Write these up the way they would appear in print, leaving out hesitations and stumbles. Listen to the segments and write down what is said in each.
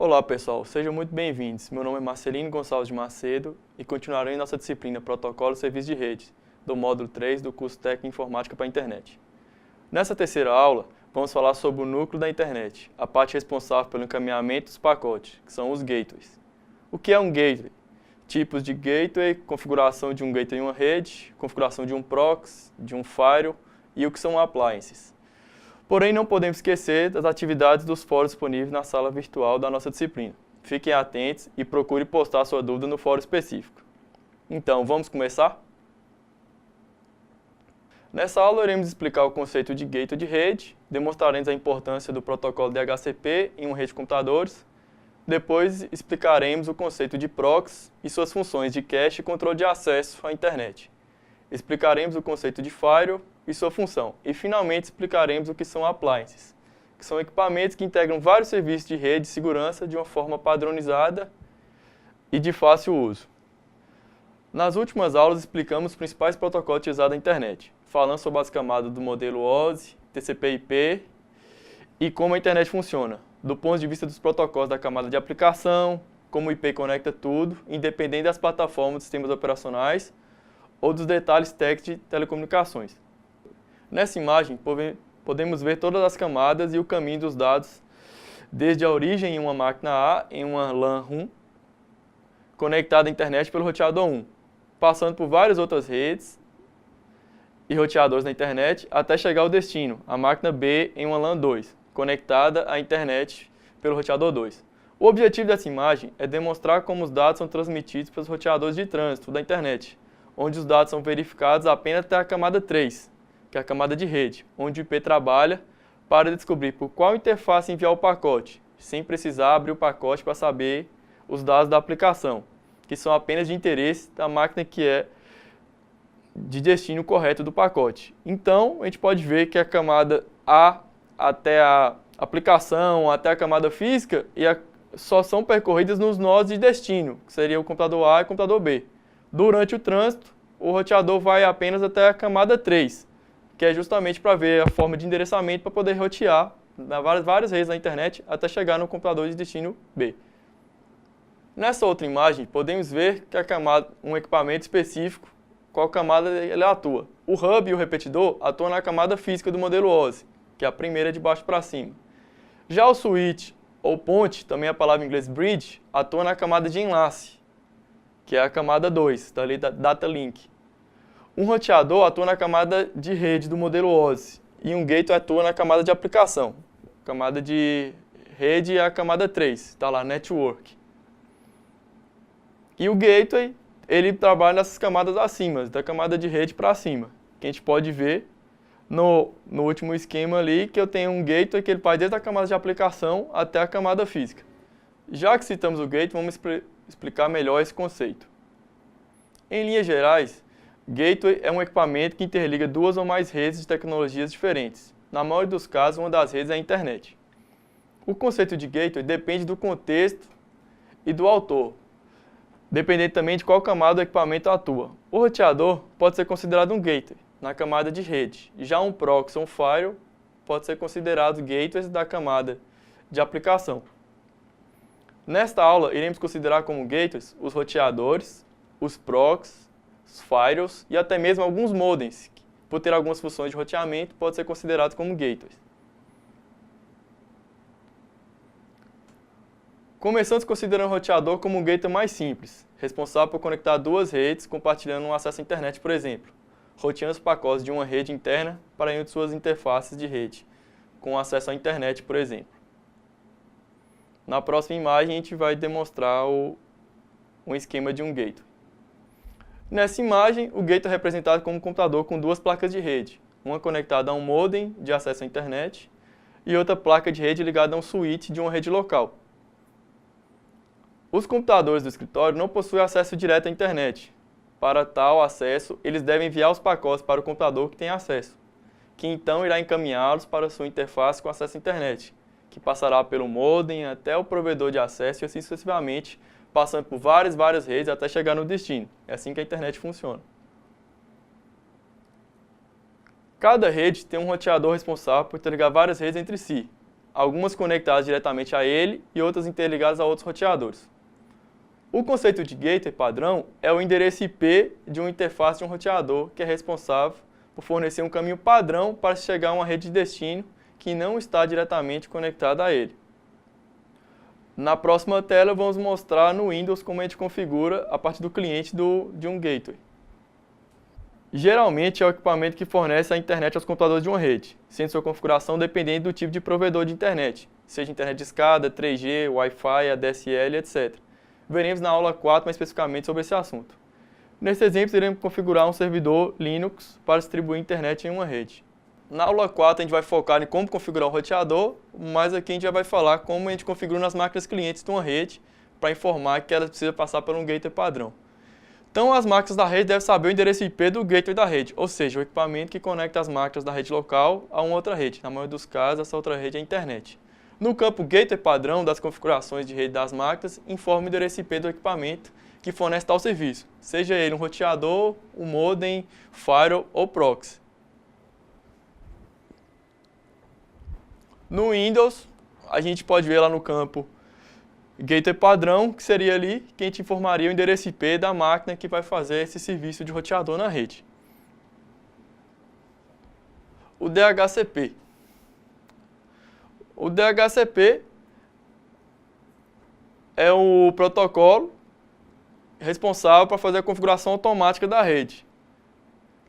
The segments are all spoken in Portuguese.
Olá pessoal, sejam muito bem-vindos. Meu nome é Marcelino Gonçalves de Macedo e continuarei em nossa disciplina Protocolo e Serviço de Rede, do módulo 3 do curso Técnico em Informática para a Internet. Nessa terceira aula, vamos falar sobre o núcleo da internet, a parte responsável pelo encaminhamento dos pacotes, que são os gateways. O que é um gateway? Tipos de gateway, configuração de um gateway em uma rede, configuração de um proxy, de um firewall e o que são appliances. Porém, não podemos esquecer das atividades dos fóruns disponíveis na sala virtual da nossa disciplina. Fiquem atentos e procure postar sua dúvida no fórum específico. Então, vamos começar? Nessa aula, iremos explicar o conceito de gateway de rede, demonstraremos a importância do protocolo DHCP em uma rede de computadores. Depois, explicaremos o conceito de proxy e suas funções de cache e controle de acesso à internet. Explicaremos o conceito de firewall e sua função. E, finalmente, explicaremos o que são appliances, que são equipamentos que integram vários serviços de rede e segurança de uma forma padronizada e de fácil uso. Nas últimas aulas, explicamos os principais protocolos utilizados na internet, falando sobre as camadas do modelo OSI, TCP/IP e como a internet funciona, do ponto de vista dos protocolos da camada de aplicação, como o IP conecta tudo, independente das plataformas dos sistemas operacionais ou dos detalhes técnicos de telecomunicações. Nessa imagem, podemos ver todas as camadas e o caminho dos dados, desde a origem em uma máquina A, em uma LAN 1, conectada à internet pelo roteador 1, passando por várias outras redes e roteadores na internet, até chegar ao destino, a máquina B em uma LAN 2, conectada à internet pelo roteador 2. O objetivo dessa imagem é demonstrar como os dados são transmitidos pelos roteadores de trânsito da internet, onde os dados são verificados apenas até a camada 3, que é a camada de rede, onde o IP trabalha para descobrir por qual interface enviar o pacote, sem precisar abrir o pacote para saber os dados da aplicação, que são apenas de interesse da máquina que é de destino correto do pacote. Então, a gente pode ver que a camada A até a aplicação, até a camada física, só são percorridas nos nós de destino, que seria o computador A e o computador B. Durante o trânsito, o roteador vai apenas até a camada 3, que é justamente para ver a forma de endereçamento para poder rotear várias redes na internet até chegar no computador de destino B. Nessa outra imagem, podemos ver que um equipamento específico, qual camada ele atua. O hub e o repetidor atuam na camada física do modelo OSI, que é a primeira de baixo para cima. Já o switch ou ponte, também a palavra em inglês bridge, atua na camada de enlace, que é a camada 2, dali da data link. Um roteador atua na camada de rede do modelo OSI e um gateway atua na camada de aplicação. Camada de rede é a camada 3, está lá, network. E o gateway, ele trabalha nessas camadas acima, da camada de rede para cima, que a gente pode ver no último esquema ali, que eu tenho um gateway que ele vai desde a camada de aplicação até a camada física. Já que citamos o gateway, vamos explicar melhor esse conceito. Em linhas gerais, gateway é um equipamento que interliga duas ou mais redes de tecnologias diferentes. Na maioria dos casos, uma das redes é a internet. O conceito de gateway depende do contexto e do autor, dependendo também de qual camada o equipamento atua. O roteador pode ser considerado um gateway na camada de rede. Já um proxy ou um firewall pode ser considerado gateways da camada de aplicação. Nesta aula, iremos considerar como gateways os roteadores, os proxies, os firewalls e até mesmo alguns modems, que, por ter algumas funções de roteamento, podem ser considerados como gateways. Começamos considerando o roteador como um gateway mais simples, responsável por conectar duas redes compartilhando um acesso à internet, por exemplo, roteando os pacotes de uma rede interna para uma de suas interfaces de rede, com acesso à internet, por exemplo. Na próxima imagem, a gente vai demonstrar um esquema de um gateway. Nessa imagem, o gateway é representado como um computador com duas placas de rede, uma conectada a um modem de acesso à internet e outra placa de rede ligada a um switch de uma rede local. Os computadores do escritório não possuem acesso direto à internet. Para tal acesso, eles devem enviar os pacotes para o computador que tem acesso, que então irá encaminhá-los para a sua interface com acesso à internet, que passará pelo modem até o provedor de acesso e assim sucessivamente, passando por várias redes até chegar no destino. É assim que a internet funciona. Cada rede tem um roteador responsável por interligar várias redes entre si. algumas conectadas diretamente a ele e outras interligadas a outros roteadores. O conceito de gateway padrão é o endereço IP de uma interface de um roteador que é responsável por fornecer um caminho padrão para chegar a uma rede de destino que não está diretamente conectada a ele. Na próxima tela, vamos mostrar no Windows como a gente configura a partir do cliente de um gateway. Geralmente é o equipamento que fornece a internet aos computadores de uma rede, sendo sua configuração dependente do tipo de provedor de internet, seja internet de escada, 3G, Wi-Fi, ADSL, etc. Veremos na aula 4 mais especificamente sobre esse assunto. Nesse exemplo, iremos configurar um servidor Linux para distribuir internet em uma rede. Na aula 4 a gente vai focar em como configurar um roteador, mas aqui a gente já vai falar como a gente configura nas máquinas clientes de uma rede para informar que ela precisa passar por um gateway padrão. Então, as máquinas da rede devem saber o endereço IP do gateway da rede, ou seja, o equipamento que conecta as máquinas da rede local a uma outra rede. Na maioria dos casos, essa outra rede é a internet. No campo gateway padrão das configurações de rede das máquinas, informa o endereço IP do equipamento que fornece tal serviço, seja ele um roteador, um modem, firewall ou proxy. No Windows, a gente pode ver lá no campo gateway padrão, que seria ali que a gente informaria o endereço IP da máquina que vai fazer esse serviço de roteador na rede. O DHCP. O DHCP é o protocolo responsável para fazer a configuração automática da rede.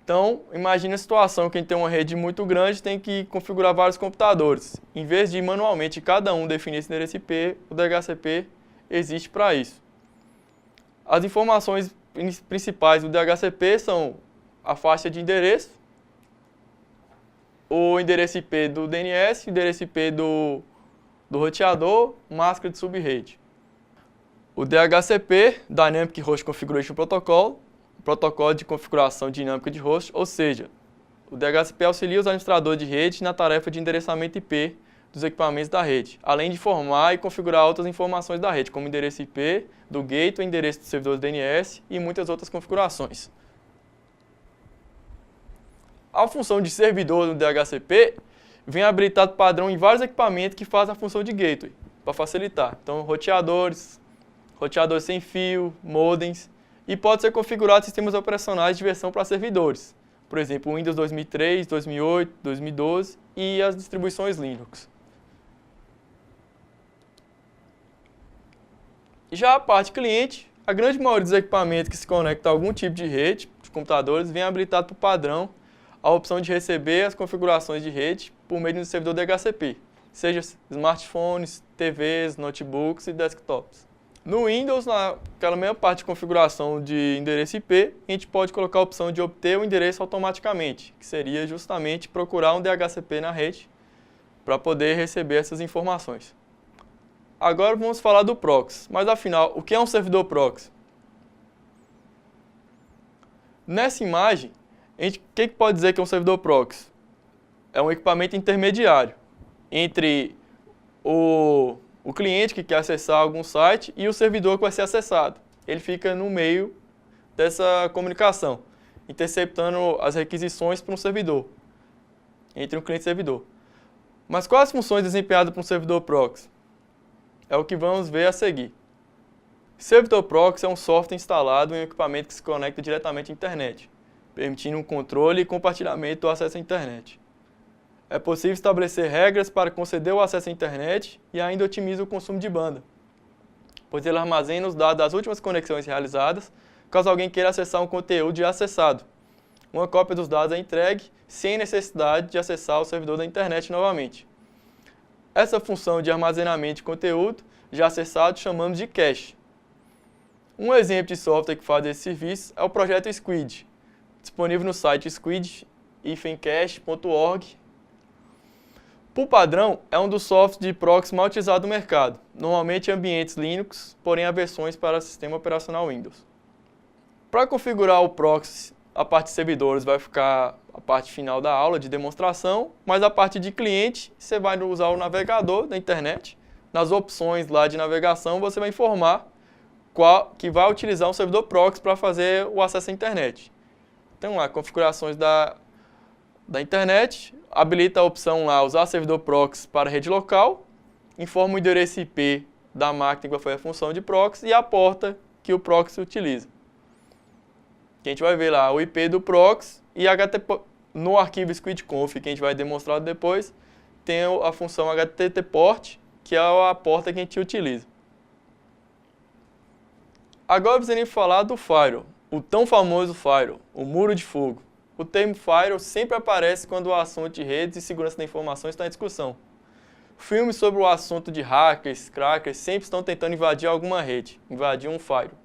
Então, imagine a situação que a gente tem uma rede muito grande, tem que configurar vários computadores. Em vez de manualmente cada um definir esse endereço IP, o DHCP existe para isso. As informações principais do DHCP são a faixa de endereço, o endereço IP do DNS, o endereço IP do roteador, máscara de subrede. O DHCP, Dynamic Host Configuration Protocol, protocolo de configuração dinâmica de host, ou seja, o DHCP auxilia os administradores de rede na tarefa de endereçamento IP dos equipamentos da rede, além de formar e configurar outras informações da rede, como endereço IP do gateway, endereço do servidor DNS e muitas outras configurações. A função de servidor no DHCP vem habilitado padrão em vários equipamentos que fazem a função de gateway, para facilitar. Então, roteadores sem fio, modems, e pode ser configurado sistemas operacionais de versão para servidores, por exemplo, Windows 2003, 2008, 2012 e as distribuições Linux. Já a parte cliente, a grande maioria dos equipamentos que se conectam a algum tipo de rede, de computadores, vem habilitado por padrão a opção de receber as configurações de rede por meio do servidor DHCP, seja smartphones, TVs, notebooks e desktops. No Windows, naquela mesma parte de configuração de endereço IP, a gente pode colocar a opção de obter o endereço automaticamente, que seria justamente procurar um DHCP na rede para poder receber essas informações. Agora vamos falar do proxy, mas afinal, o que é um servidor proxy? Nessa imagem, o que pode dizer que é um servidor proxy? É um equipamento intermediário entre o cliente que quer acessar algum site e o servidor que vai ser acessado. Ele fica no meio dessa comunicação, interceptando as requisições para um servidor, entre um cliente e servidor. Mas quais as funções desempenhadas por um servidor proxy? É o que vamos ver a seguir. Servidor proxy é um software instalado em um equipamento que se conecta diretamente à internet, permitindo um controle e compartilhamento do acesso à internet. É possível estabelecer regras para conceder o acesso à internet e ainda otimiza o consumo de banda, pois ele armazena os dados das últimas conexões realizadas, caso alguém queira acessar um conteúdo já acessado. Uma cópia dos dados é entregue sem necessidade de acessar o servidor da internet novamente. Essa função de armazenamento de conteúdo já acessado chamamos de cache. Um exemplo de software que faz esse serviço é o projeto Squid, disponível no site squid-cache.org. Por padrão, é um dos softwares de proxy mais utilizados no mercado, normalmente em ambientes Linux, porém há versões para o sistema operacional Windows. Para configurar o proxy, a parte de servidores vai ficar a parte final da aula de demonstração, mas a parte de cliente, você vai usar o navegador da internet. Nas opções lá de navegação, você vai informar que vai utilizar um servidor proxy para fazer o acesso à internet. Então lá, configurações da internet, habilita a opção lá usar servidor proxy para rede local, informa o endereço IP da máquina que foi a função de proxy e a porta que o proxy utiliza. Que a gente vai ver lá o IP do proxy e HTTP, no arquivo squidconf, que a gente vai demonstrar depois, tem a função HTTPort, que é a porta que a gente utiliza. Agora precisamos falar do firewall, o tão famoso firewall, o muro de fogo. O termo firewall sempre aparece quando o assunto de redes e segurança da informação está em discussão. Filmes sobre o assunto de hackers, crackers, sempre estão tentando invadir alguma rede, invadir um firewall.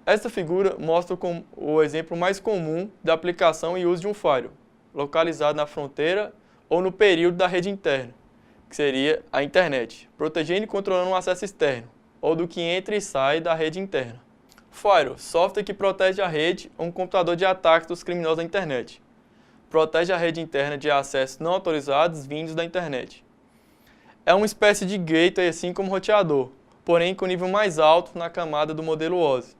Esta figura mostra o exemplo mais comum da aplicação e uso de um firewall, localizado na fronteira ou no período da rede interna, que seria a internet, protegendo e controlando o acesso externo, ou do que entra e sai da rede interna. Firewall, software que protege a rede ou um computador de ataques dos criminosos da internet. Protege a rede interna de acessos não autorizados vindos da internet. É uma espécie de gateway, assim como roteador, porém com nível mais alto na camada do modelo OSI.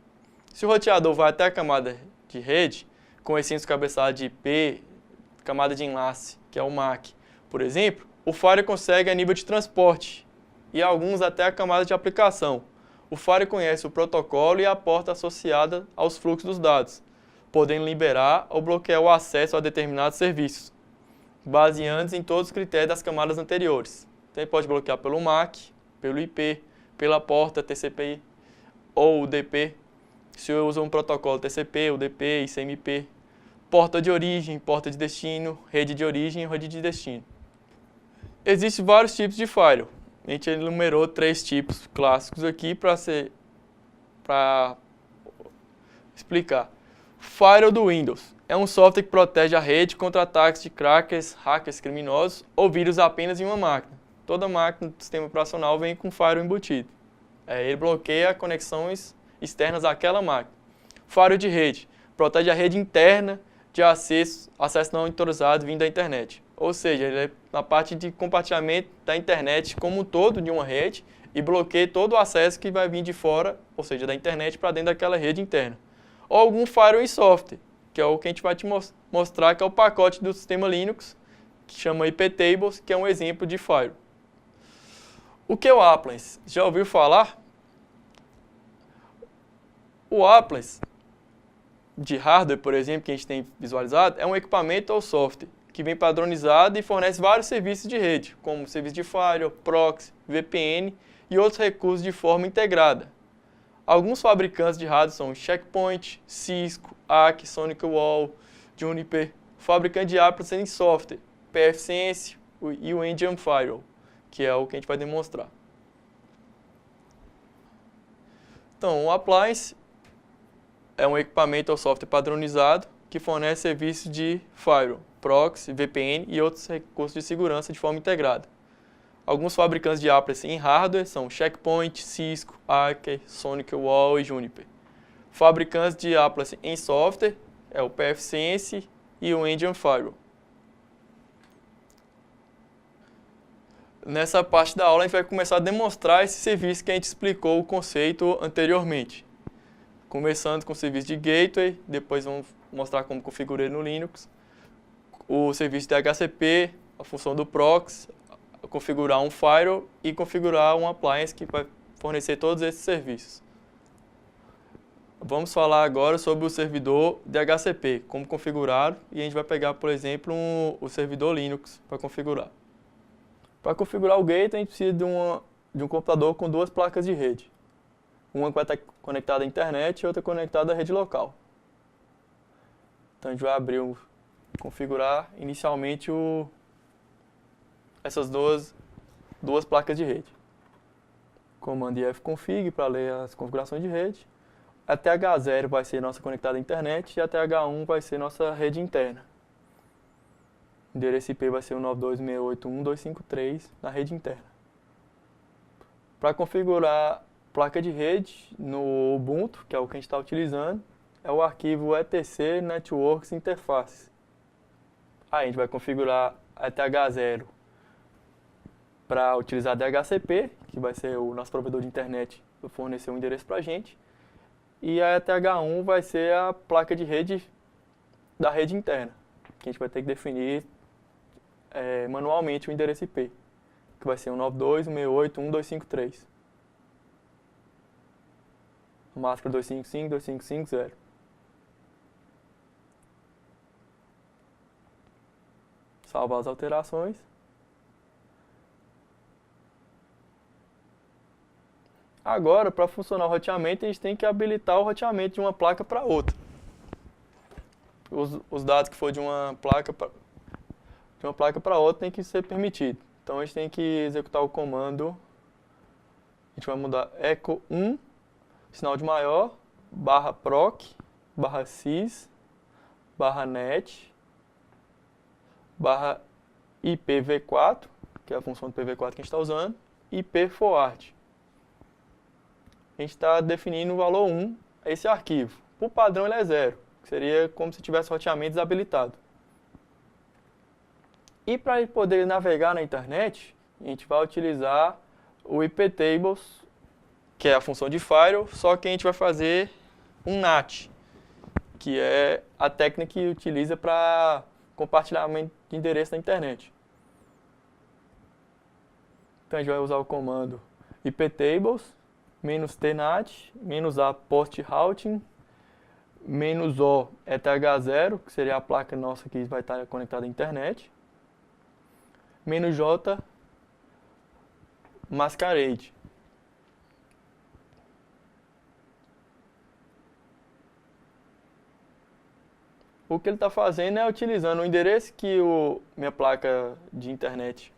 Se o roteador vai até a camada de rede, com recintos cabeçalhos de IP, camada de enlace, que é o MAC, por exemplo, o firewall consegue a nível de transporte e alguns até a camada de aplicação. O firewall conhece o protocolo e a porta associada aos fluxos dos dados, podendo liberar ou bloquear o acesso a determinados serviços, baseando-se em todos os critérios das camadas anteriores. Então, ele pode bloquear pelo MAC, pelo IP, pela porta TCP ou UDP, se eu uso um protocolo TCP, UDP, ICMP, porta de origem, porta de destino, rede de origem e rede de destino. Existem vários tipos de firewall. A gente enumerou 3 tipos clássicos aqui para explicar. Firewall do Windows é um software que protege a rede contra ataques de crackers, hackers criminosos ou vírus apenas em uma máquina. Toda máquina do sistema operacional vem com firewall embutido. Ele bloqueia conexões externas àquela máquina. Firewall de rede protege a rede interna de acesso não autorizado vindo da internet. Ou seja, ele é na parte de compartilhamento da internet como um todo de uma rede e bloqueia todo o acesso que vai vir de fora, ou seja, da internet para dentro daquela rede interna. Ou algum firewall em software, que é o que a gente vai te mostrar, que é o pacote do sistema Linux, que chama iptables, que é um exemplo de firewall. O que é o Appliance? Já ouviu falar? O Appliance de hardware, por exemplo, que a gente tem visualizado, é um equipamento ou software que vem padronizado e fornece vários serviços de rede, como serviço de firewall, proxy, VPN e outros recursos de forma integrada. Alguns fabricantes de hardware são Checkpoint, Cisco, ARC, SonicWall, Juniper. O fabricante de Appliance em software, pfSense e o Endian Firewall, que é o que a gente vai demonstrar. Então, o Appliance é um equipamento ou software padronizado que fornece serviços de firewall, proxy, VPN e outros recursos de segurança de forma integrada. Alguns fabricantes de Appliance em hardware são Checkpoint, Cisco, ARC, SonicWall e Juniper. Fabricantes de Appliance em software é o pfSense e o Endian Firewall. Nessa parte da aula a gente vai começar a demonstrar esse serviço que a gente explicou o conceito anteriormente. Começando com o serviço de gateway, depois vamos mostrar como configurar ele no Linux. O serviço de DHCP, a função do proxy, configurar um firewall e configurar um appliance que vai fornecer todos esses serviços. Vamos falar agora sobre o servidor DHCP, como configurar, e a gente vai pegar, por exemplo, o servidor Linux para configurar. Para configurar o gateway, a gente precisa de um computador com 2 placas de rede. Uma vai estar conectada à internet e outra conectada à rede local. Então a gente vai abrir, configurar inicialmente essas duas placas de rede. Comando ifconfig para ler as configurações de rede. A TH0 vai ser nossa conectada à internet e a TH1 vai ser nossa rede interna. O endereço IP vai ser o 92.168.1.253 na rede interna. Para configurar placa de rede no Ubuntu, que é o que a gente está utilizando, é o arquivo etc networks interface. Aí a gente vai configurar a TH0 para utilizar DHCP, que vai ser o nosso provedor de internet, vai fornecer um endereço para a gente. E a TH1 vai ser a placa de rede da rede interna. que a gente vai ter que definir manualmente o endereço IP, que vai ser 192.168.1.253. A máscara 255.255.0. Salvar as alterações. Agora, para funcionar o roteamento, a gente tem que habilitar o roteamento de uma placa para outra. Os dados que for de uma placa para outra tem que ser permitido. Então a gente tem que executar o comando. A gente vai mudar echo 1, sinal de maior, /proc, /sys, /net, /ipv4, que é a função do PV4 que a gente está usando, ipforward. A gente está definindo o valor 1 a esse arquivo. Por padrão ele é 0, que seria como se tivesse roteamento desabilitado. E para ele poder navegar na internet, a gente vai utilizar o iptables, que é a função de firewall, só que a gente vai fazer um NAT, que é a técnica que utiliza para compartilhamento de endereço na internet. Então a gente vai usar o comando iptables, -tnat, -a post routing, -o ETH0, que seria a placa nossa que vai estar conectada à internet, -j masquerade. O que ele está fazendo é utilizando o endereço que minha placa de internet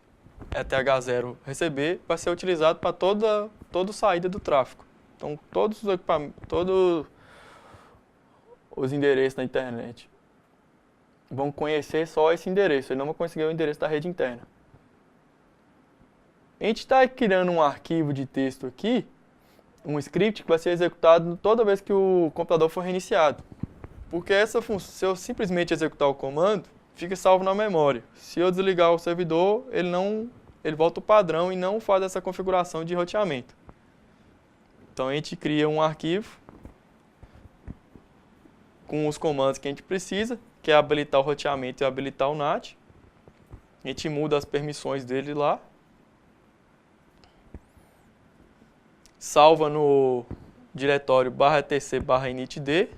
ETH0 receber, vai ser utilizado para toda saída do tráfego. Então, todos os endereços da internet vão conhecer só esse endereço, eles não vão conseguir o endereço da rede interna. A gente está criando um arquivo de texto aqui, um script que vai ser executado toda vez que o computador for reiniciado. Porque se eu simplesmente executar o comando, fica salvo na memória. Se eu desligar o servidor, ele volta o padrão e não faz essa configuração de roteamento. Então a gente cria um arquivo com os comandos que a gente precisa, que é habilitar o roteamento e habilitar o NAT. A gente muda as permissões dele lá. Salva no diretório /etc/initd.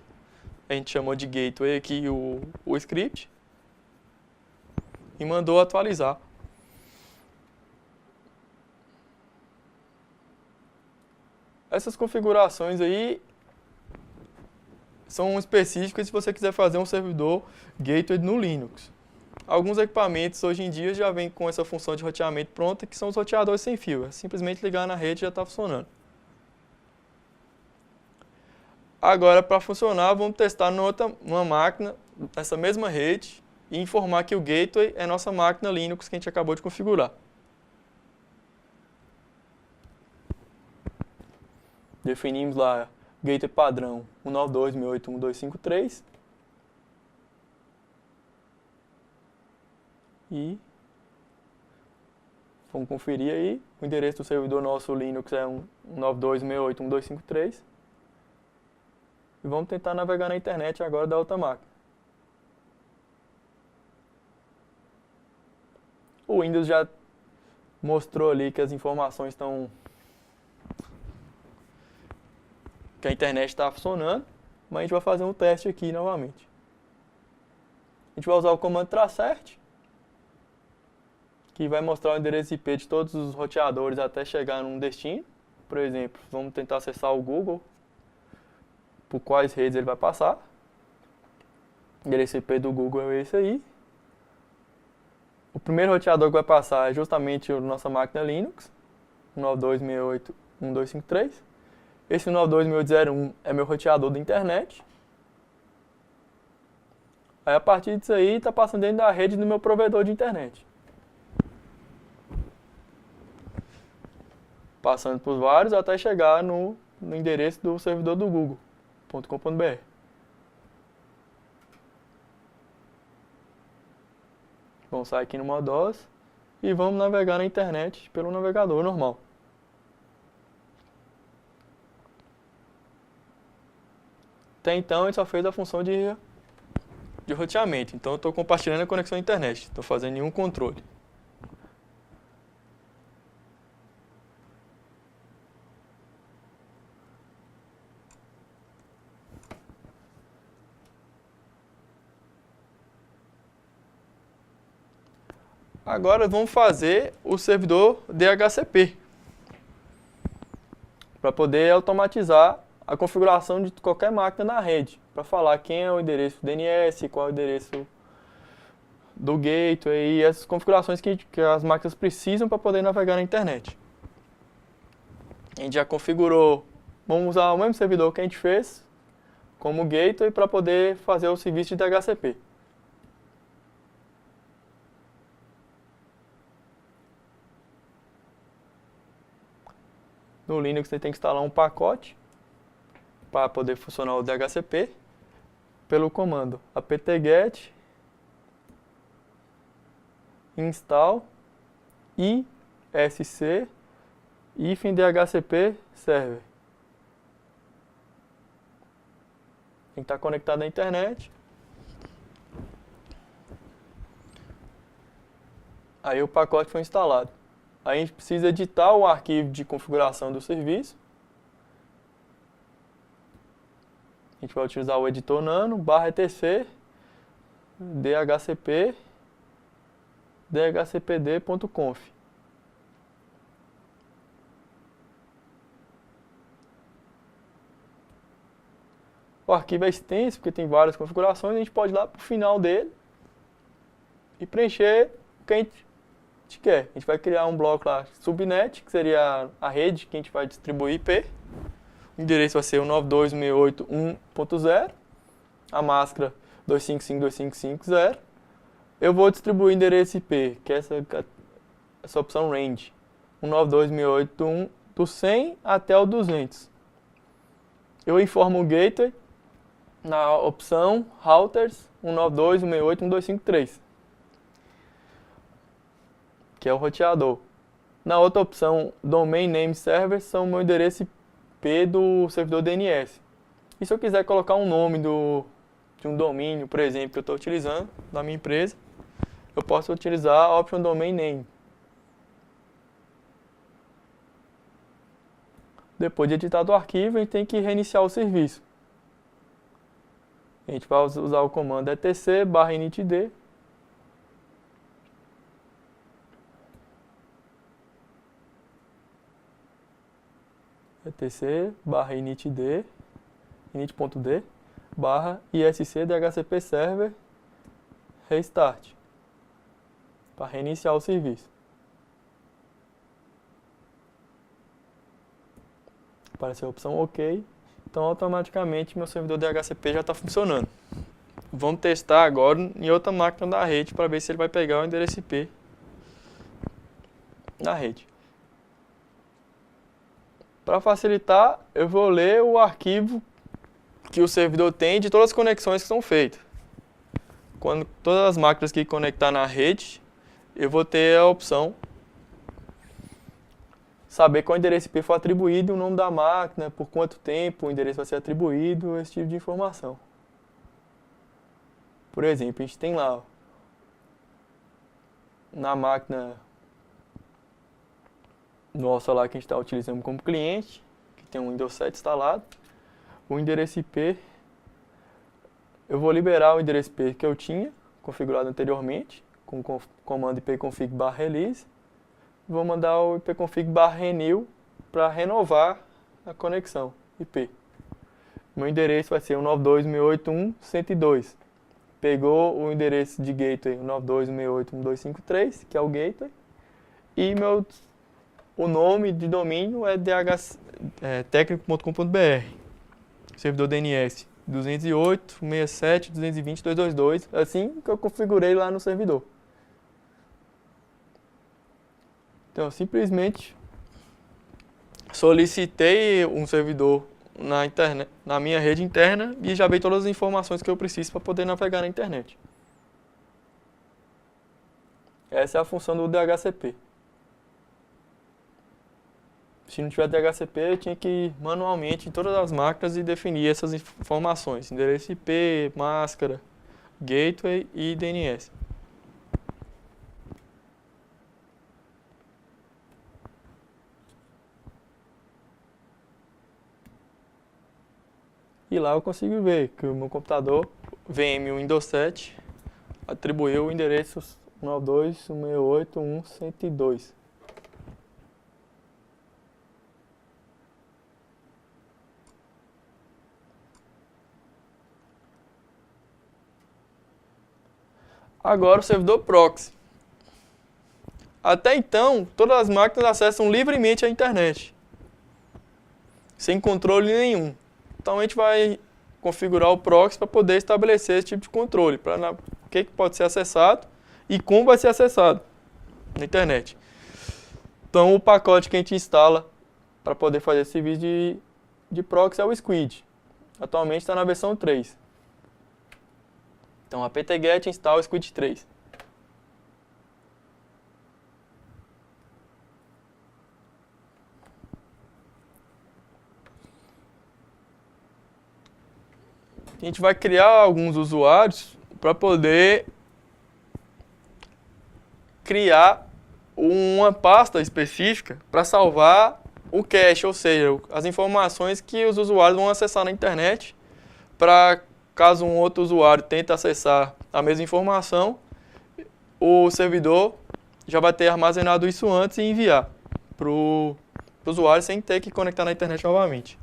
A gente chamou de gateway aqui o script. E mandou atualizar. Essas configurações aí são específicas se você quiser fazer um servidor gateway no Linux. Alguns equipamentos hoje em dia já vêm com essa função de roteamento pronta, que são os roteadores sem fio. É simplesmente ligar na rede e já está funcionando. Agora, para funcionar, vamos testar numa máquina, nessa mesma rede, e informar que o gateway é nossa máquina Linux que a gente acabou de configurar. Definimos lá gateway padrão 192.168.1.253 e vamos conferir aí. O endereço do servidor nosso Linux é 192.168.1.253 e vamos tentar navegar na internet agora da outra máquina. O Windows já mostrou ali que as informações estão... que a internet está funcionando, mas a gente vai fazer um teste aqui novamente. A gente vai usar o comando tracert, que vai mostrar o endereço IP de todos os roteadores até chegar num destino. Por exemplo, vamos tentar acessar o Google, por quais redes ele vai passar. O endereço IP do Google é esse aí. O primeiro roteador que vai passar é justamente a nossa máquina Linux, 192.168.1.253. Esse 192.168.0.1 é meu roteador da internet. Aí a partir disso aí está passando dentro da rede do meu provedor de internet. Passando por vários até chegar no endereço do servidor do google.com.br. Vamos sair aqui no modo DOS e vamos navegar na internet pelo navegador normal. Até então, a gente só fez a função de de roteamento. Então eu estou compartilhando a conexão à internet, não estou fazendo nenhum controle. Agora vamos fazer o servidor DHCP, para poder automatizar a configuração de qualquer máquina na rede, para falar quem é o endereço do DNS, qual é o endereço do gateway e as configurações que as máquinas precisam para poder navegar na internet. A gente já configurou, vamos usar o mesmo servidor que a gente fez como gateway para poder fazer o serviço de DHCP. No Linux você tem que instalar um pacote para poder funcionar o DHCP pelo comando apt-get install isc -dhcp server. Tem que estar conectado à internet. Aí o pacote foi instalado. A gente precisa editar o arquivo de configuração do serviço. A gente vai utilizar o editor nano /etc dhcp dhcpd.conf. O arquivo é extenso porque tem várias configurações, a gente pode ir lá para o final dele e preencher o que a gente quer. A gente vai criar um bloco lá, subnet, que seria a rede que a gente vai distribuir IP. O endereço vai ser o 92.168.1.0, a máscara 255.255.0. Eu vou distribuir o endereço IP, que é essa opção range, 192.168.1 do 100 até o 200. Eu informo o gateway na opção routers 192.168.1.253. Que é o roteador. Na outra opção, Domain Name Server, são o meu endereço IP do servidor DNS. E se eu quiser colocar um nome de um domínio, por exemplo, que eu estou utilizando na minha empresa, eu posso utilizar a Option Domain Name. Depois de editado o arquivo, a gente tem que reiniciar o serviço. A gente vai usar o comando etc/initd. etc/initd init.d /isc dhcp server restart para reiniciar o serviço. Apareceu a opção OK, então automaticamente meu servidor DHCP já está funcionando. Vamos testar agora em outra máquina da rede para ver se ele vai pegar o endereço IP na rede. Para facilitar, eu vou ler o arquivo que o servidor tem de todas as conexões que são feitas. Quando todas as máquinas que conectar na rede, eu vou ter a opção saber qual endereço IP foi atribuído, o nome da máquina, por quanto tempo o endereço vai ser atribuído, esse tipo de informação. Por exemplo, a gente tem lá, ó, na máquina nossa lá que a gente está utilizando como cliente, que tem um Windows 7 instalado, o endereço IP, eu vou liberar o endereço IP que eu tinha configurado anteriormente, com o comando ipconfig/release, vou mandar o ipconfig/renew para renovar a conexão IP. Meu endereço vai ser o 92.168.1.102. Pegou o endereço de gateway 92.168.1.253, que é o gateway, e o nome de domínio é tecnico.com.br, servidor DNS 208.67.220.222, assim que eu configurei lá no servidor. Então, eu simplesmente solicitei um servidor na minha rede interna e já veio todas as informações que eu preciso para poder navegar na internet. Essa é a função do DHCP. Se não tiver DHCP, eu tinha que ir manualmente em todas as máquinas e definir essas informações. Endereço IP, máscara, gateway e DNS. E lá eu consigo ver que o meu computador, VM Windows 7, atribuiu o endereço 192.168.1.102. Agora o servidor proxy. Até então, todas as máquinas acessam livremente a internet, sem controle nenhum. Então a gente vai configurar o proxy para poder estabelecer esse tipo de controle, para o que pode ser acessado e como vai ser acessado na internet. Então o pacote que a gente instala para poder fazer esse serviço de proxy é o Squid. Atualmente está na versão 3. Então apt-get install Squid 3. A gente vai criar alguns usuários para poder criar uma pasta específica para salvar o cache, ou seja, as informações que os usuários vão acessar na internet, para caso um outro usuário tente acessar a mesma informação, o servidor já vai ter armazenado isso antes e enviar para o usuário sem ter que conectar na internet novamente.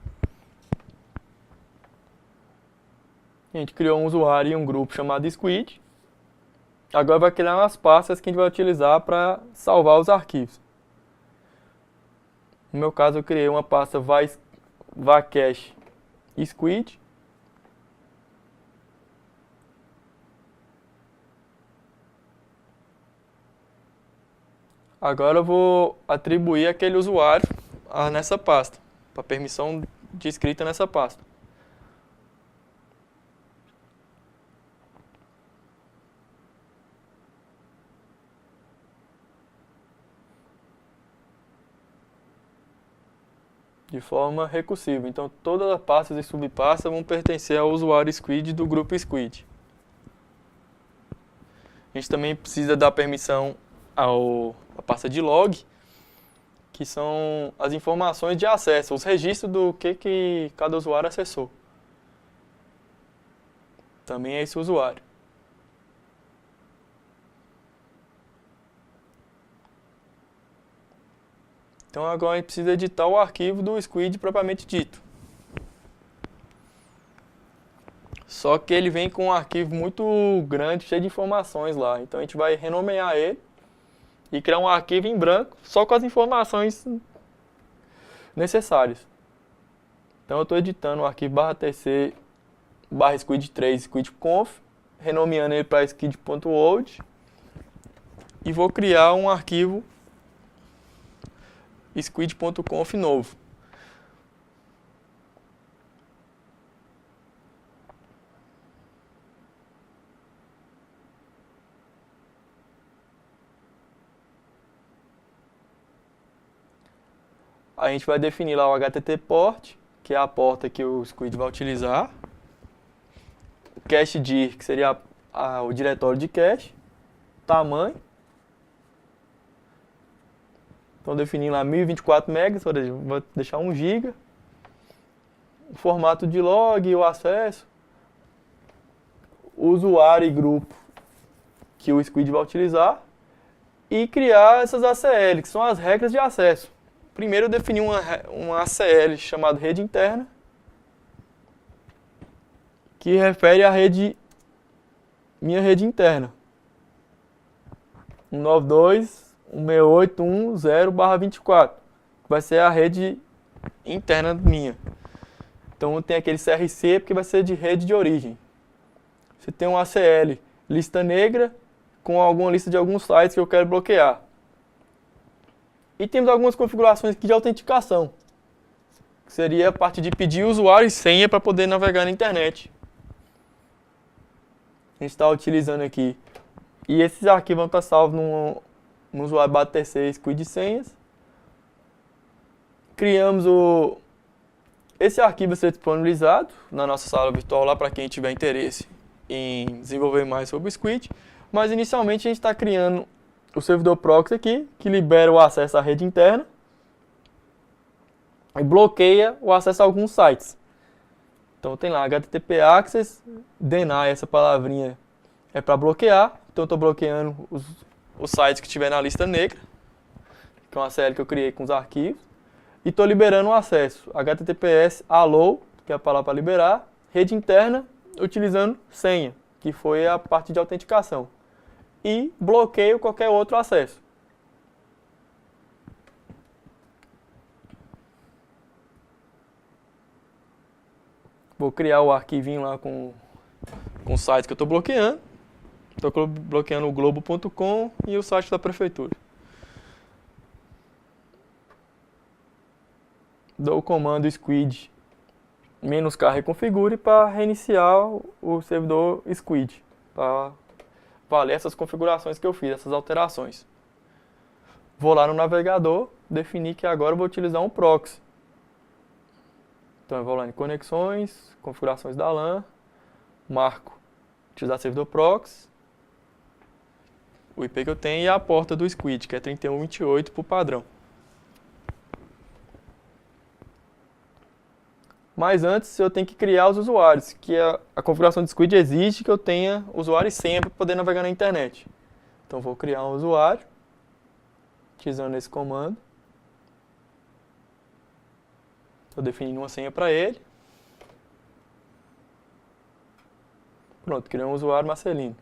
A gente criou um usuário e um grupo chamado Squid. Agora vai criar umas pastas que a gente vai utilizar para salvar os arquivos. No meu caso, eu criei uma pasta vacache Squid. Agora eu vou atribuir aquele usuário nessa pasta, para permissão de escrita nessa pasta. De forma recursiva. Então, todas as pastas e subpastas vão pertencer ao usuário Squid do grupo Squid. A gente também precisa dar permissão à pasta de log, que são as informações de acesso, os registros do que cada usuário acessou. Também é esse usuário. Então agora a gente precisa editar o arquivo do Squid propriamente dito. Só que ele vem com um arquivo muito grande, cheio de informações lá. Então a gente vai renomear ele e criar um arquivo em branco só com as informações necessárias. Então eu estou editando o arquivo /tc /squid3 squidconf, renomeando ele para squid.old e vou criar um arquivo squid.conf novo. A gente vai definir lá o HTTP port, que é a porta que o Squid vai utilizar. O cache dir, que seria o diretório de cache. Tamanho. Então definindo lá 1024 megas, vou deixar 1 GB. O formato de log, o acesso. O usuário e grupo que o Squid vai utilizar. E criar essas ACL, que são as regras de acesso. Primeiro eu defini uma ACL chamada rede interna, que refere à minha rede interna. 192.168.1.0/24, que vai ser a rede interna minha. Então tem aquele CRC, porque vai ser de rede de origem. Você tem um ACL lista negra, com alguma lista de alguns sites que eu quero bloquear. E temos algumas configurações aqui de autenticação, que seria a parte de pedir usuário e senha para poder navegar na internet. A gente está utilizando aqui. E esses arquivos vão estar salvos no usuário /tc squid senhas. Criamos esse arquivo vai ser disponibilizado na nossa sala virtual lá para quem tiver interesse em desenvolver mais sobre o Squid, mas inicialmente a gente está criando o servidor proxy aqui, que libera o acesso à rede interna e bloqueia o acesso a alguns sites. Então tem lá HTTP Access, deny, essa palavrinha é para bloquear, então eu estou bloqueando os sites que estiver na lista negra, que é uma série que eu criei com os arquivos, e estou liberando o acesso HTTPS allow, que é a palavra para liberar, rede interna, utilizando senha, que foi a parte de autenticação, e bloqueio qualquer outro acesso. Vou criar o arquivinho lá com o site que eu estou bloqueando. Estou bloqueando o globo.com e o site da prefeitura. Dou o comando squid -k reconfigure para reiniciar o servidor squid, para valer essas configurações que eu fiz, essas alterações. Vou lá no navegador, definir que agora eu vou utilizar um proxy. Então eu vou lá em conexões, configurações da LAN, marco utilizar servidor proxy, o IP que eu tenho e a porta do squid, que é 3128 por padrão. Mas antes eu tenho que criar os usuários, que a configuração do squid exige que eu tenha usuário e senha para poder navegar na internet. Então vou criar um usuário, utilizando esse comando. Estou definindo uma senha para ele. Pronto, criei um usuário Marcelino.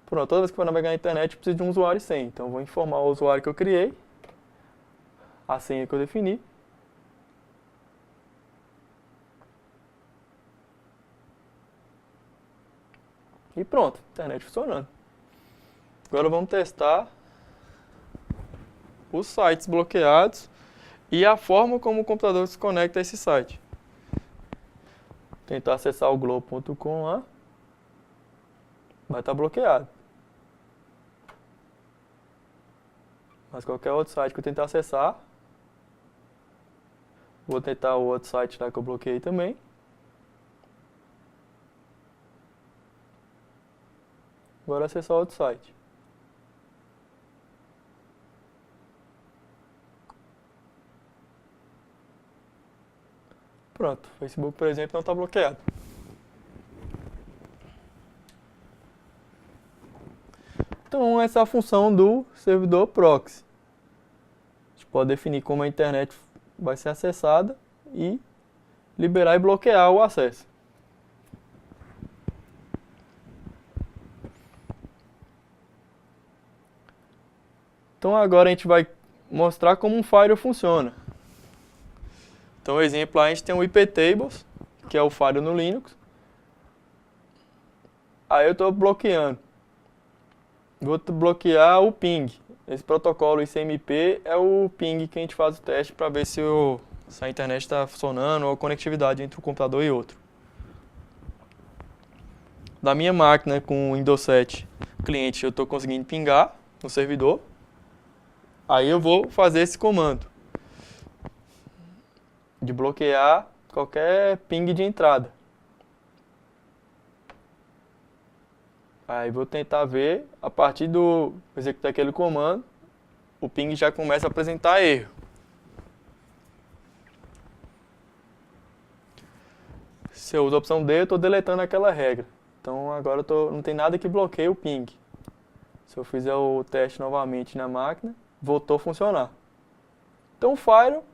Pronto, toda vez que for navegar na internet eu preciso de um usuário e senha. Então vou informar o usuário que eu criei, a senha que eu defini. E pronto, internet funcionando. Agora vamos testar os sites bloqueados e a forma como o computador se conecta a esse site. Tentar acessar o globo.com lá, vai estar bloqueado. Mas qualquer outro site que eu tentar acessar, vou tentar o outro site lá que eu bloqueei também. Agora acessar outro site. Pronto, o Facebook, por exemplo, não está bloqueado. Então, essa é a função do servidor proxy. A gente pode definir como a internet vai ser acessada e liberar e bloquear o acesso. Então, agora a gente vai mostrar como um firewall funciona. Então, exemplo, a gente tem o iptables, que é o firewall no Linux. Aí eu estou bloqueando. Vou bloquear o ping. Esse protocolo ICMP é o ping que a gente faz o teste para ver se a internet está funcionando ou a conectividade entre um computador e outro. Da minha máquina com o Windows 7 cliente, eu estou conseguindo pingar no servidor. Aí eu vou fazer esse comando de bloquear qualquer ping de entrada. Aí vou tentar ver, a partir do executar aquele comando, o ping já começa a apresentar erro. Se eu uso a opção D, eu estou deletando aquela regra. Então agora não tem nada que bloqueie o ping. Se eu fizer o teste novamente na máquina, voltou a funcionar. Então o firewall,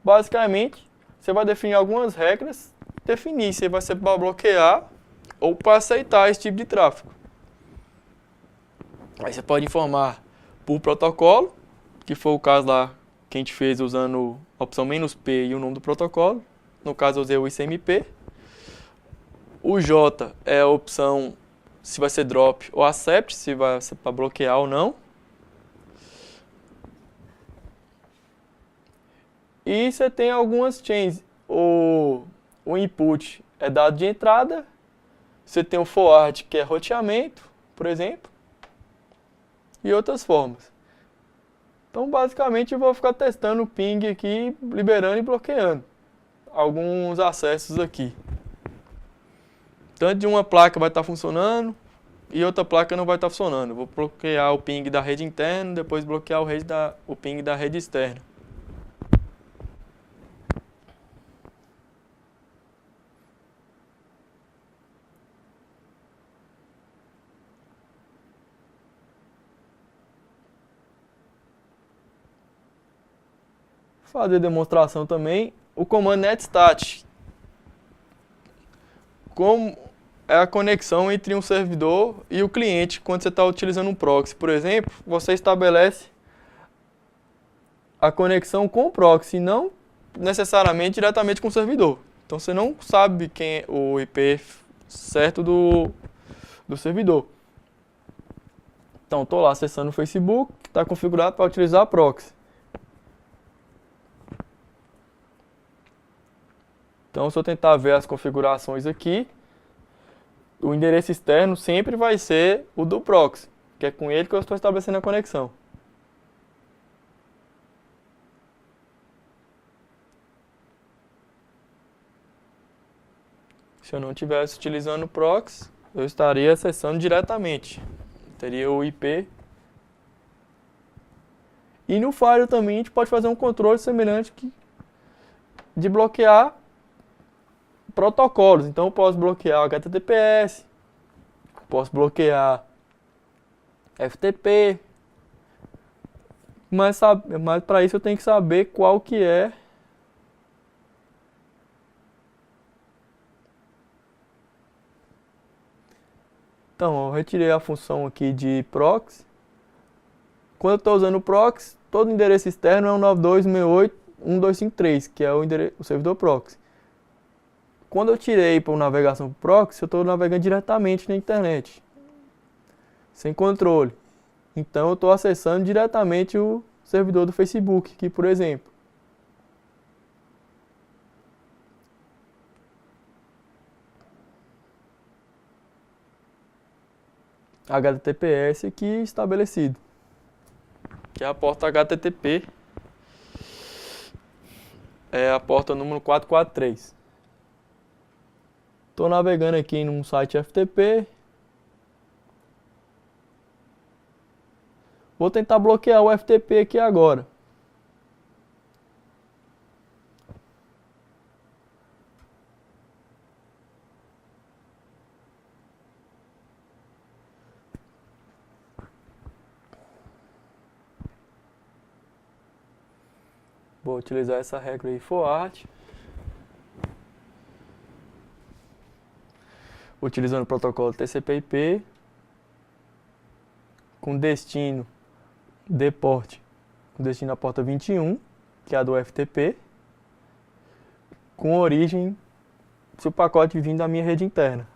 basicamente, você vai definir algumas regras, definir se vai ser para bloquear ou para aceitar esse tipo de tráfego. Aí você pode informar por protocolo, que foi o caso lá que a gente fez usando a opção "-p" e o nome do protocolo. No caso eu usei o ICMP. O J é a opção se vai ser drop ou accept, se vai ser para bloquear ou não. E você tem algumas chains. O input é dado de entrada. Você tem o forward, que é roteamento, por exemplo. E outras formas. Então, basicamente, eu vou ficar testando o ping aqui, liberando e bloqueando alguns acessos aqui. tanto de uma placa vai estar funcionando e outra placa não vai estar funcionando. Vou bloquear o ping da rede interna, depois bloquear o ping da rede externa. Fazer demonstração também, o comando netstat, como é a conexão entre um servidor e o cliente quando você está utilizando um proxy. Por exemplo, você estabelece a conexão com o proxy, não necessariamente diretamente com o servidor. Então você não sabe quem é o IP certo do servidor. Então estou lá acessando o Facebook, está configurado para utilizar a proxy. Então, se eu tentar ver as configurações aqui, o endereço externo sempre vai ser o do proxy, que é com ele que eu estou estabelecendo a conexão. Se eu não estivesse utilizando o proxy, eu estaria acessando diretamente. Teria o IP. E no Firewall também a gente pode fazer um controle semelhante de bloquear protocolos. Então eu posso bloquear o HTTPS, posso bloquear FTP, mas para isso eu tenho que saber qual que é Então, eu retirei a função aqui de proxy. Quando eu estou usando o proxy, todo endereço externo é um 92.168.1.253, que é o servidor proxy. Quando eu tirei para navegação por proxy, eu estou navegando diretamente na internet, sem controle. Então eu estou acessando diretamente o servidor do Facebook, aqui por exemplo. HTTPS aqui estabelecido, que é a porta HTTP, é a porta número 443. Estou navegando aqui num site FTP. Vou tentar bloquear o FTP aqui agora. Vou utilizar essa regra aí forward. Utilizando o protocolo TCP/IP com destino de port, com destino à porta 21, que é a do FTP, com origem se o pacote vindo da minha rede interna.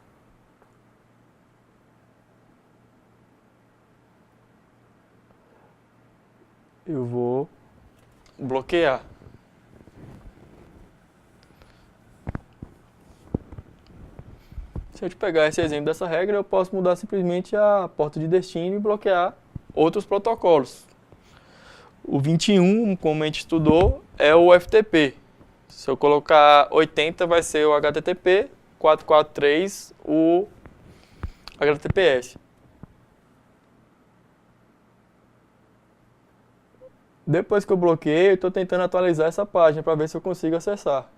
Eu vou bloquear. Se eu pegar esse exemplo dessa regra, eu posso mudar simplesmente a porta de destino e bloquear outros protocolos. O 21, como a gente estudou, é o FTP. Se eu colocar 80, vai ser o HTTP, 443 o HTTPS. Depois que eu bloqueei, eu estou tentando atualizar essa página para ver se eu consigo acessar.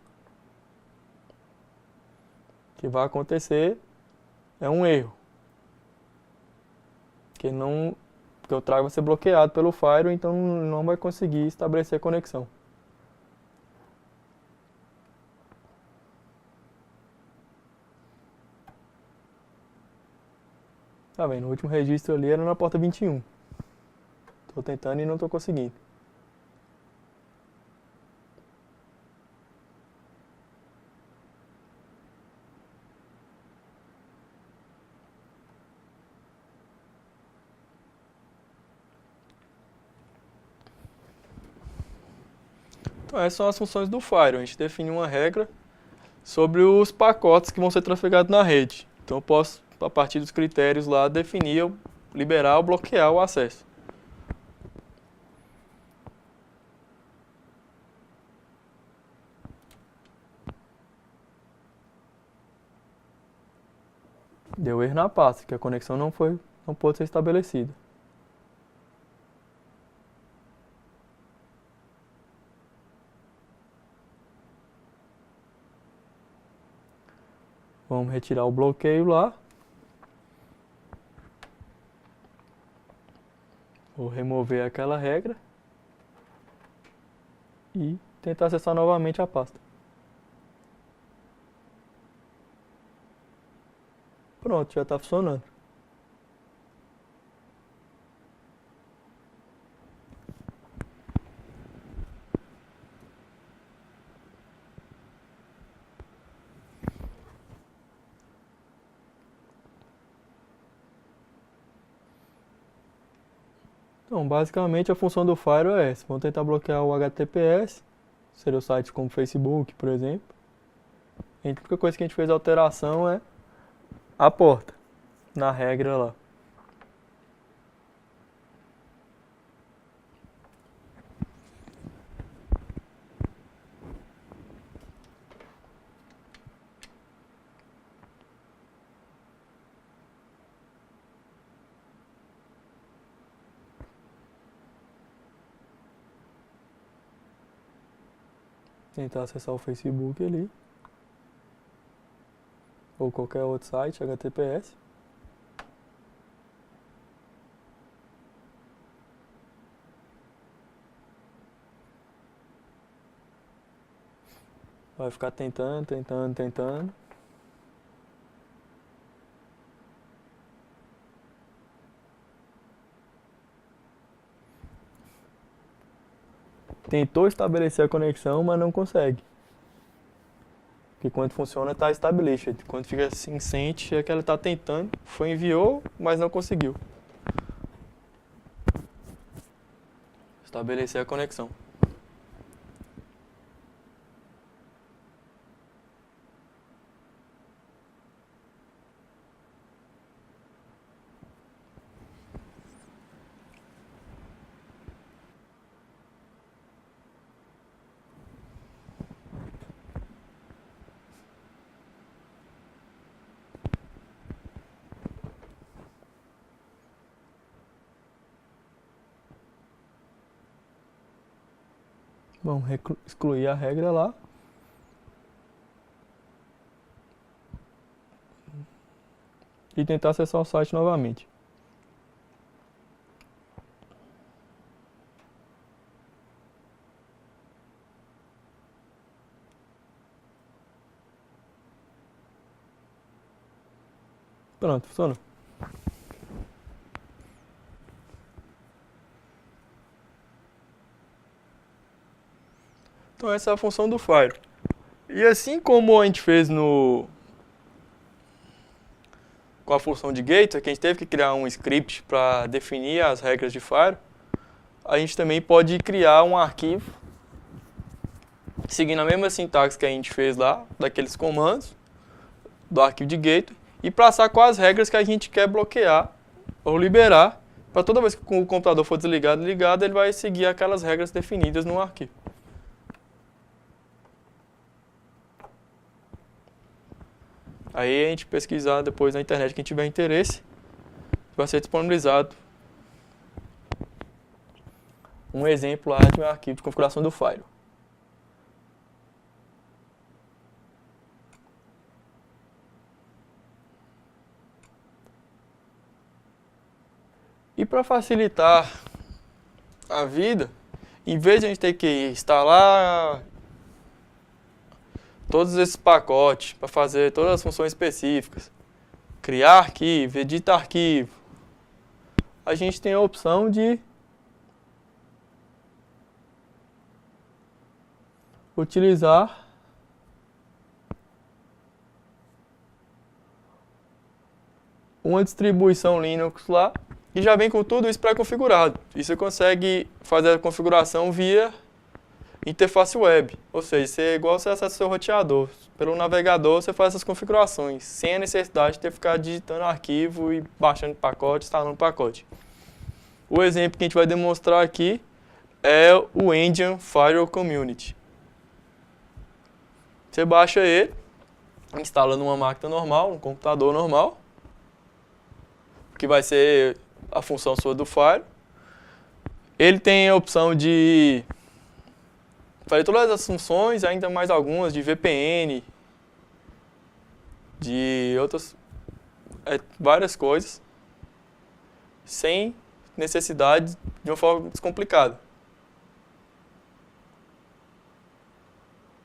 O que vai acontecer é um erro. Que eu trago vai ser bloqueado pelo firewall, então não vai conseguir estabelecer conexão. Tá vendo? O último registro ali era na porta 21. Estou tentando e não estou conseguindo. Então essas são as funções do firewall. A gente define uma regra sobre os pacotes que vão ser trafegados na rede. Então eu posso, a partir dos critérios lá, definir, liberar ou bloquear o acesso. Deu erro na pasta, que a conexão não pôde ser estabelecida. Vamos retirar o bloqueio lá. Vou remover aquela regra e tentar acessar novamente a pasta. Pronto, já está funcionando. Então, basicamente a função do Firewall é essa. Vamos tentar bloquear o HTTPS, seria o site como Facebook, por exemplo. A única coisa que a gente fez alteração é a porta, na regra lá. Tentar acessar o Facebook ali. Ou qualquer outro site, HTTPS. Vai ficar tentando. Tentou estabelecer a conexão, mas não consegue. Porque quando funciona está estabelecido. Quando fica assim, sente é que ela está tentando. Enviou, mas não conseguiu estabelecer a conexão. Vamos excluir a regra lá. E tentar acessar o site novamente. Pronto, funcionou. Então essa é a função do Fire. E assim como a gente fez com a função de Gateway, que a gente teve que criar um script para definir as regras de Fire, a gente também pode criar um arquivo seguindo a mesma sintaxe que a gente fez lá, daqueles comandos do arquivo de Gateway, e passar com as regras que a gente quer bloquear ou liberar, para toda vez que o computador for desligado e ligado, ele vai seguir aquelas regras definidas no arquivo. Aí a gente pesquisar depois na internet, quem tiver interesse, vai ser disponibilizado um exemplo lá de um arquivo de configuração do Firewall. E para facilitar a vida, em vez de a gente ter que instalar todos esses pacotes para fazer todas as funções específicas, criar arquivo, editar arquivo, a gente tem a opção de utilizar uma distribuição Linux lá e já vem com tudo isso pré-configurado. E você consegue fazer a configuração via interface web, ou seja, você é igual você acessa o seu roteador. Pelo navegador você faz essas configurações, sem a necessidade de ter que ficar digitando arquivo e baixando pacote, instalando pacote. O exemplo que a gente vai demonstrar aqui é o Endian Firewall Community. Você baixa ele, instala numa máquina normal, num computador normal, que vai ser a função sua do Fire. Ele tem a opção de fazer todas as funções, ainda mais algumas de VPN, de outras, várias coisas, sem necessidade de uma forma descomplicada.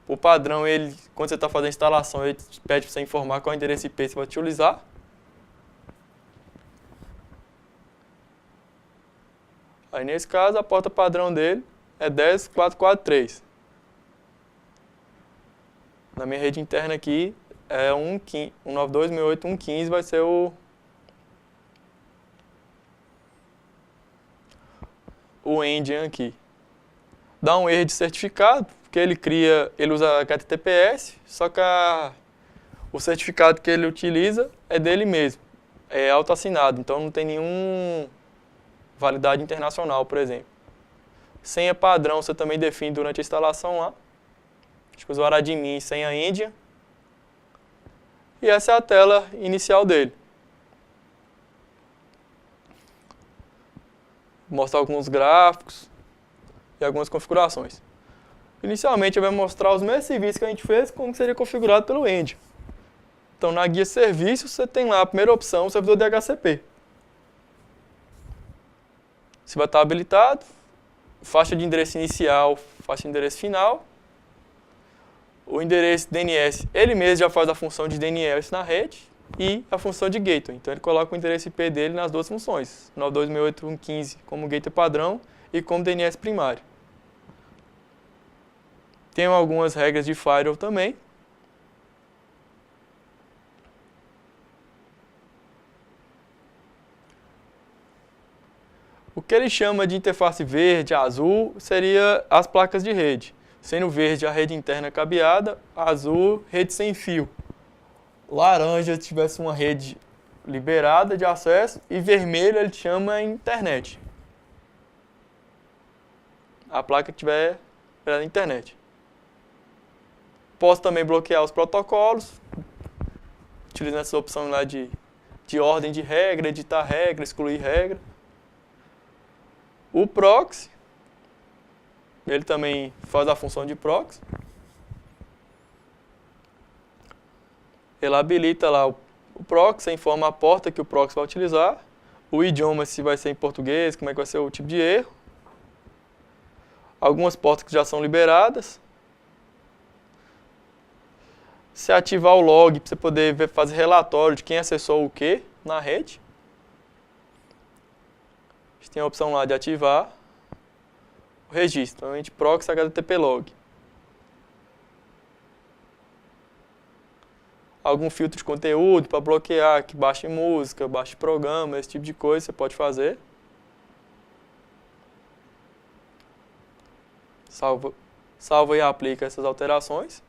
O padrão, quando você está fazendo a instalação, ele pede para você informar qual é o endereço IP que você vai utilizar. Aí, nesse caso, a porta padrão dele é 10.443. Na minha rede interna aqui, é 192.168.115 vai ser o engine aqui. Dá um erro de certificado, porque ele usa HTTPS, só que o certificado que ele utiliza é dele mesmo, é autoassinado, então não tem nenhum validade internacional, por exemplo. Senha padrão você também define durante a instalação lá. Acho que o usuário admin, senha India. E essa é a tela inicial dele. Vou mostrar alguns gráficos e algumas configurações. Inicialmente, vai mostrar os mesmos serviços que a gente fez, como seria configurado pelo India. Então, na guia serviços, você tem lá a primeira opção, o servidor DHCP. Você vai estar habilitado, faixa de endereço inicial, faixa de endereço final. O endereço DNS, ele mesmo já faz a função de DNS na rede e a função de gateway. Então ele coloca o endereço IP dele nas duas funções, 92.168.115 como gateway padrão e como DNS primário. Tem algumas regras de firewall também. O que ele chama de interface verde, azul, seria as placas de rede. Sendo verde a rede interna cabeada, azul, rede sem fio. Laranja se tivesse uma rede liberada de acesso e vermelho ele chama internet. A placa que tiver pela internet. Posso também bloquear os protocolos, utilizando essa opção lá de ordem de regra, editar regra, excluir regra. O proxy, ele também faz a função de proxy. Ele habilita lá o proxy, informa a porta que o proxy vai utilizar, o idioma, se vai ser em português, como é que vai ser o tipo de erro. Algumas portas que já são liberadas. Se ativar o log, para você poder fazer relatório de quem acessou o que na rede. A gente tem a opção lá de ativar o registro, normalmente proxy HTTP log. Algum filtro de conteúdo para bloquear, que baixe música, baixe programa, esse tipo de coisa você pode fazer. Salva e aplica essas alterações.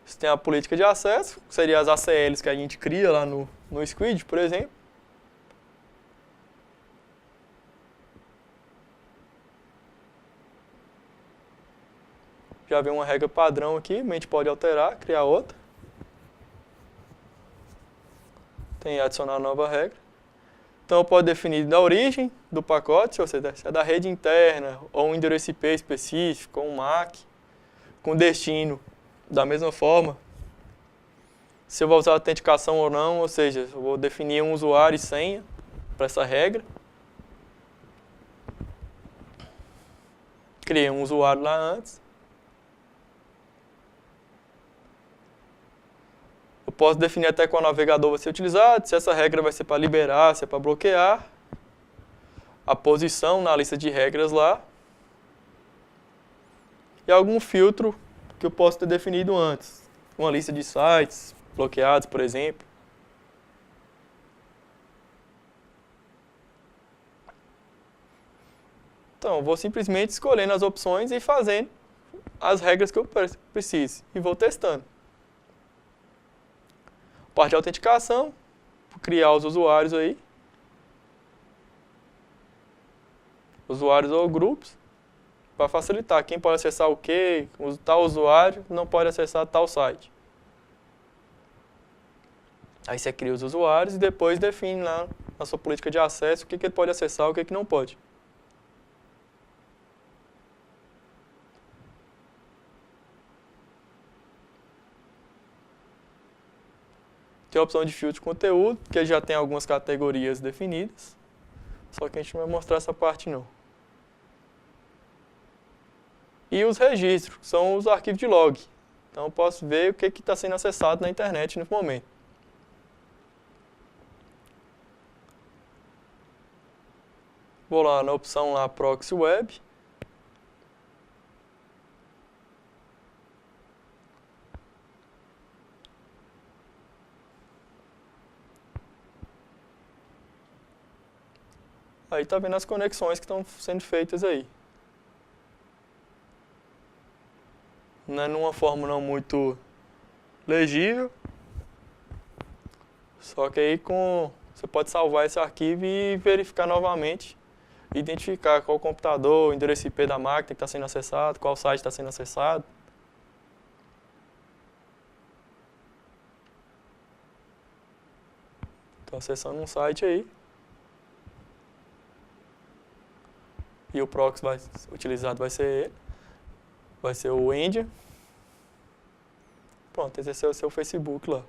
Você tem a política de acesso, que seria as ACLs que a gente cria lá no Squid, por exemplo. Já vem uma regra padrão aqui, a gente pode alterar, criar outra. Tem adicionar nova regra. Então eu posso definir da origem do pacote, se é da rede interna, ou um endereço IP específico, ou um MAC, com destino da mesma forma. Se eu vou usar autenticação ou não, ou seja, eu vou definir um usuário e senha para essa regra. Criei um usuário lá antes. Eu posso definir até qual navegador vai ser utilizado, se essa regra vai ser para liberar, se é para bloquear. A posição na lista de regras lá. E algum filtro que eu posso ter definido antes. Uma lista de sites bloqueados, por exemplo. Então, eu vou simplesmente escolhendo as opções e fazendo as regras que eu preciso. E vou testando. Parte de autenticação, criar os usuários aí. Usuários ou grupos. Para facilitar, quem pode acessar o quê, tal usuário não pode acessar tal site. Aí você cria os usuários e depois define lá na sua política de acesso o que ele pode acessar e o que não pode. Tem a opção de filtro de conteúdo, que já tem algumas categorias definidas. Só que a gente não vai mostrar essa parte não. E os registros, que são os arquivos de log. Então eu posso ver o que está sendo acessado na internet no momento. Vou lá na opção lá Proxy Web. Aí está vendo as conexões que estão sendo feitas aí. Não é numa forma não muito legível. Só que aí você pode salvar esse arquivo e verificar novamente. Identificar qual computador, o endereço IP da máquina que está sendo acessado, qual site está sendo acessado. Estou acessando um site aí. E o proxy utilizado vai ser ele. Vai ser o Endia. Pronto, esse é o seu Facebook lá.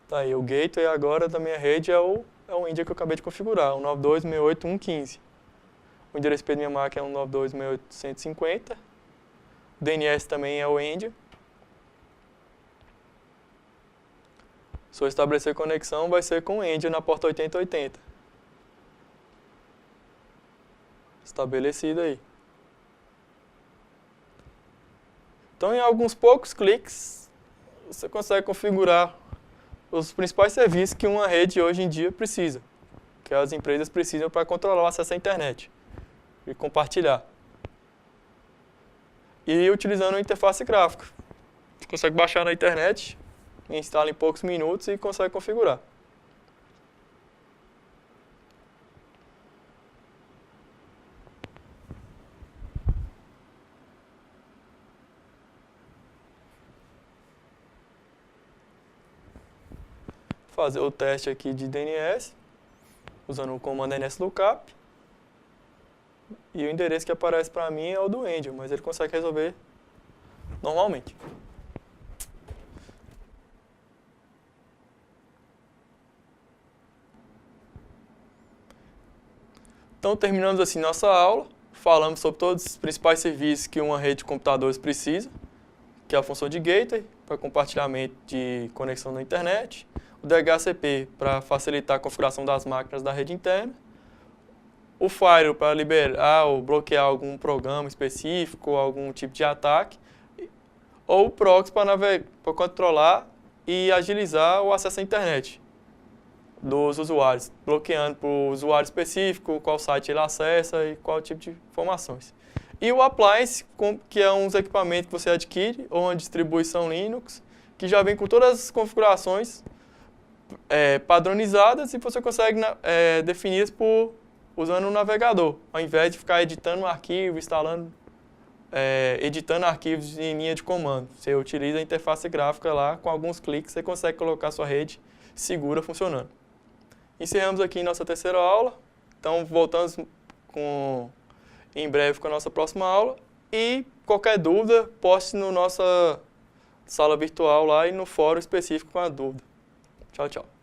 Tá aí, o gateway agora da minha rede é o Endia que eu acabei de configurar, o 92.168.1.15. O endereço IP da minha máquina é o 92.168.150. O DNS também é o Endia. Se eu estabelecer conexão, vai ser com o Endia na porta 8080. Estabelecido aí. Então, em alguns poucos cliques, você consegue configurar os principais serviços que uma rede hoje em dia precisa, que as empresas precisam para controlar o acesso à internet e compartilhar. E utilizando a interface gráfica. Você consegue baixar na internet, instala em poucos minutos e consegue configurar. Fazer o teste aqui de DNS, usando o comando nslookup. E o endereço que aparece para mim é o do Endia, mas ele consegue resolver normalmente. Então, terminamos assim nossa aula. Falamos sobre todos os principais serviços que uma rede de computadores precisa, que é a função de gateway, para compartilhamento de conexão na internet, o DHCP para facilitar a configuração das máquinas da rede interna, o firewall para liberar ou bloquear algum programa específico, algum tipo de ataque, ou o proxy para controlar e agilizar o acesso à internet dos usuários, bloqueando para o usuário específico, qual site ele acessa e qual tipo de informações. E o appliance, que é uns equipamentos que você adquire, ou uma distribuição Linux, que já vem com todas as configurações padronizadas e você consegue definir usando um navegador, ao invés de ficar editando um arquivo, editando arquivos em linha de comando. Você utiliza a interface gráfica lá, com alguns cliques você consegue colocar sua rede segura funcionando. Encerramos aqui nossa terceira aula, então voltamos em breve com a nossa próxima aula e qualquer dúvida, poste na nossa sala virtual lá e no fórum específico com a dúvida. Tchau, tchau.